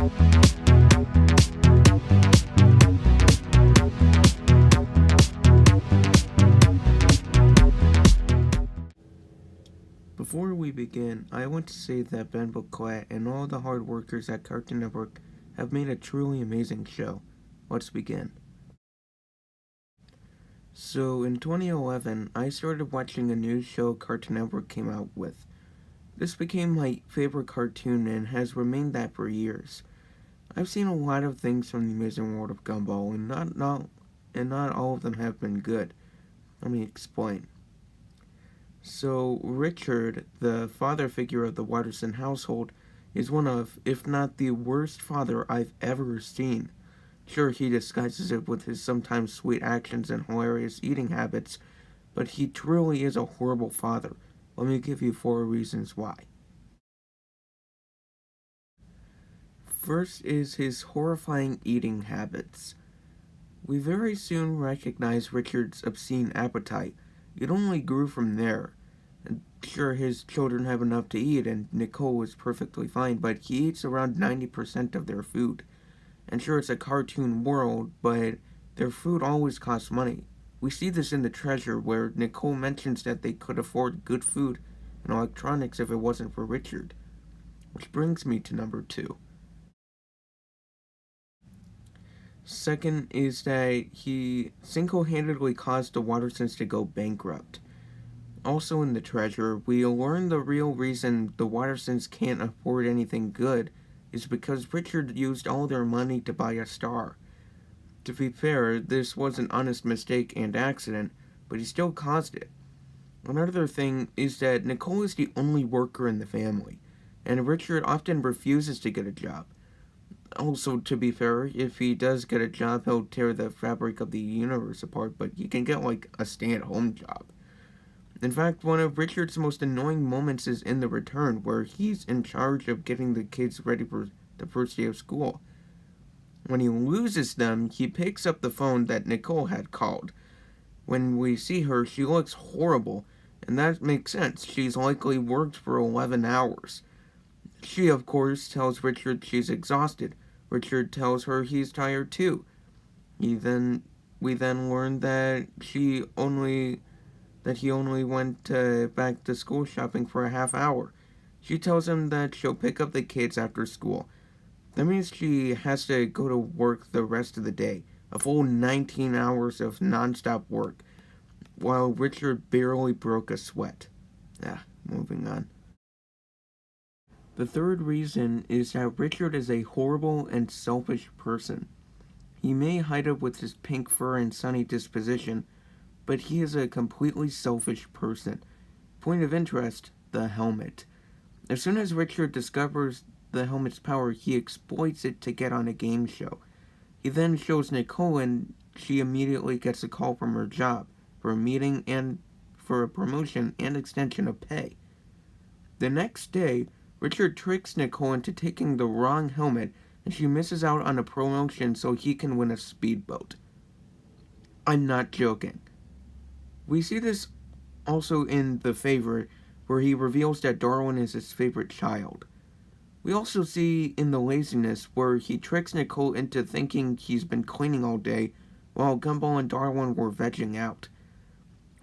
Before we begin, I want to say that Ben Bouclet and all the hard workers at Cartoon Network have made a truly amazing show. Let's begin. So, in 2011, I started watching a new show Cartoon Network came out with. This became my favorite cartoon and has remained that for years. I've seen a lot of things from the amazing world of Gumball, and not all of them have been good. Let me explain. So, Richard, the father figure of the Watterson household, is one of, if not the worst father I've ever seen. Sure, he disguises it with his sometimes sweet actions and hilarious eating habits, but he truly is a horrible father. Let me give you 4 reasons why. First is his horrifying eating habits. We very soon recognize Richard's obscene appetite. It only grew from there. And sure, his children have enough to eat, and Nicole is perfectly fine, but he eats around 90% of their food. And sure, it's a cartoon world, but their food always costs money. We see this in The Treasure, where Nicole mentions that they could afford good food and electronics if it wasn't for Richard. Which brings me to number 2. Second is that he single-handedly caused the Wattersons to go bankrupt. Also in The Treasure, we learn the real reason the Wattersons can't afford anything good is because Richard used all their money to buy a star. To be fair, this was an honest mistake and accident, but he still caused it. Another thing is that Nicole is the only worker in the family, and Richard often refuses to get a job. Also, to be fair, if he does get a job, he'll tear the fabric of the universe apart, but he can get, a stay-at-home job. In fact, one of Richard's most annoying moments is in The Return, where he's in charge of getting the kids ready for the first day of school. When he loses them, he picks up the phone that Nicole had called. When we see her, she looks horrible, and that makes sense. She's likely worked for 11 hours. She, of course, tells Richard she's exhausted. Richard tells her he's tired too. We then learn that he only went back to school shopping for a half hour. She tells him that she'll pick up the kids after school. That means she has to go to work the rest of the day, a full 19 hours of nonstop work, while Richard barely broke a sweat. Moving on. The third reason is that Richard is a horrible and selfish person. He may hide it with his pink fur and sunny disposition, but he is a completely selfish person. Point of interest, the helmet. As soon as Richard discovers the helmet's power, he exploits it to get on a game show. He then shows Nicole, and she immediately gets a call from her job for a meeting and for a promotion and extension of pay. The next day, Richard tricks Nicole into taking the wrong helmet, and she misses out on a promotion so he can win a speedboat. I'm not joking. We see this also in The Favorite, where he reveals that Darwin is his favorite child. We also see in The Laziness, where he tricks Nicole into thinking he's been cleaning all day, while Gumball and Darwin were vegging out.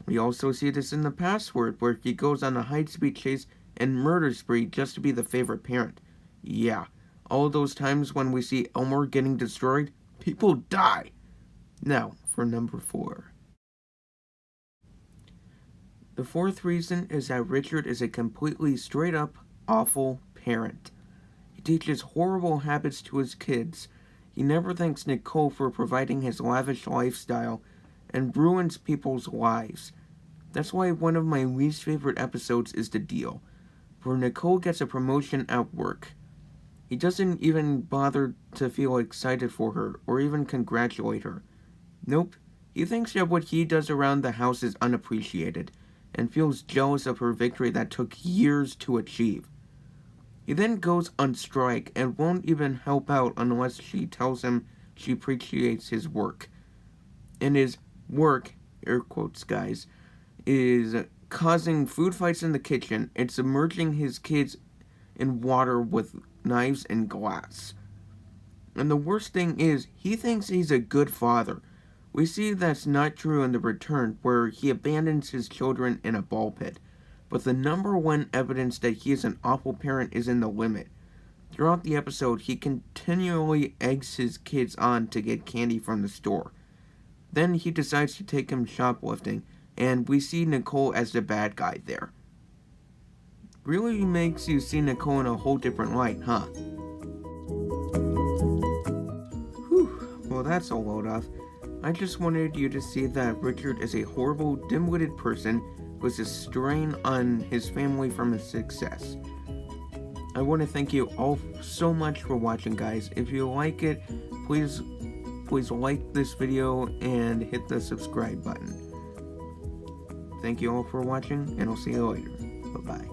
We also see this in The Password, where he goes on a high-speed chase and murder spree just to be the favorite parent. Yeah, all those times when we see Elmer getting destroyed, people die. Now, for number 4. The fourth reason is that Richard is a completely straight-up awful parent. He teaches horrible habits to his kids. He never thanks Nicole for providing his lavish lifestyle and ruins people's lives. That's why one of my least favorite episodes is The Deal, where Nicole gets a promotion at work. He doesn't even bother to feel excited for her or even congratulate her. Nope, he thinks that what he does around the house is unappreciated and feels jealous of her victory that took years to achieve. He then goes on strike and won't even help out unless she tells him she appreciates his work. And his work, air quotes guys, is causing food fights in the kitchen and submerging his kids in water with knives and glass. And the worst thing is, he thinks he's a good father. We see that's not true in The Return, where he abandons his children in a ball pit. But the number one evidence that he is an awful parent is in The Limit. Throughout the episode, he continually eggs his kids on to get candy from the store. Then he decides to take him shoplifting, and we see Nicole as the bad guy there. Really makes you see Nicole in a whole different light, huh? Whew, well that's a load off. I just wanted you to see that Richard is a horrible, dim-witted person who is a strain on his family from his success. I want to thank you all so much for watching, guys. If you like it, please like this video and hit the subscribe button. Thank you all for watching, and I'll see you later. Bye-bye.